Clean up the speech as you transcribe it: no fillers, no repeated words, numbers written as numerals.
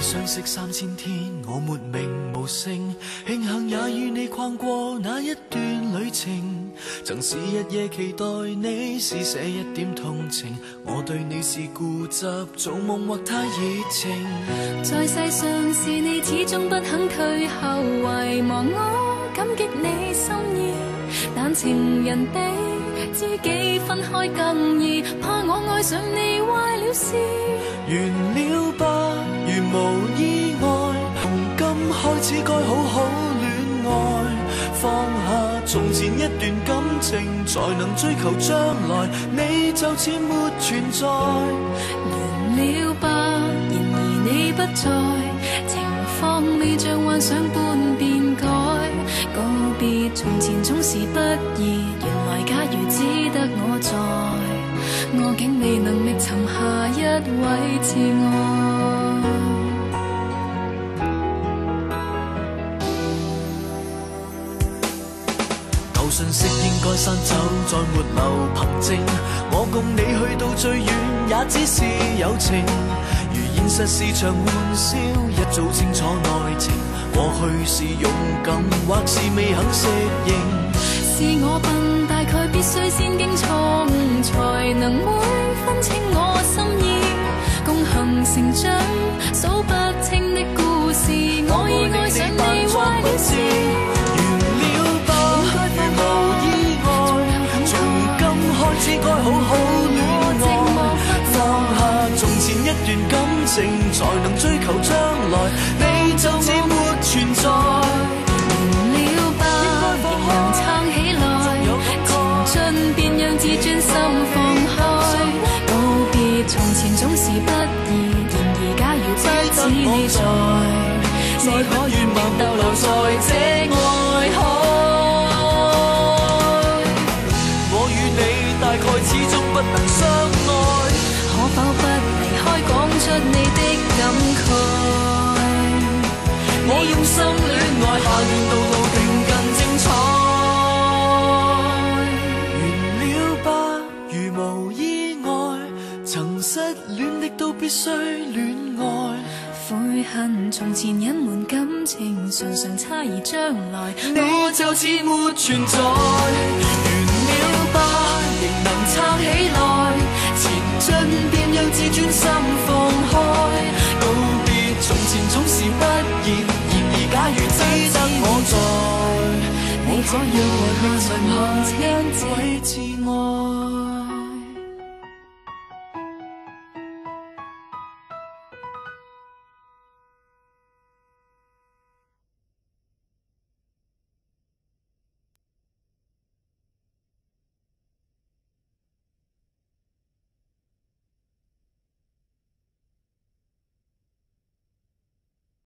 相識3000天，我沒名無姓，慶幸也與你逛過那一段旅程。曾是日夜期待你施捨一點同情，我對你是固執，做夢或太熱情。在世上是你始終不肯退後，遺忘我感激你心意，但情人比知己分開更易，怕我愛上你壞了事。完了吧，如無意外，從今開始該好好戀愛，放下從前一段感情，才能追求將來，你就似沒存在。完了吧，然而你不在，情況未像幻想般變改，告別從前總是不易，原來假如只得我在，我竟未能覓尋下一位摯愛。舊信息應該刪走，再沒留憑證，我共你去到最遠也只是友情，如現實是場玩笑，一早清楚內情，過去是勇敢或是未肯適應。是我笨，大概必須先經錯誤，才能會分清我心意，共行成長，數不清的故事，我已愛上你壞了事。完了吧，如無意外，從今開始該好好戀愛，放下從前一段感情，才能追求將來，你就似沒存在。自尊心放開，告別從前總是不易，然而假如不止你在，你可願望逗留在這愛海？我與你大概始終不能相愛，可否不離開，講出你的感慨？我用心戀愛，下段道路定更精彩。失戀的都必須戀愛，悔恨從前隱瞞感情，常常猜疑將來，你就似沒存在。完了吧，仍能撐起來，前進便讓自尊心放開，告別從前總是不易，然而假如只得我在，我可讓我覓尋下一位摯愛。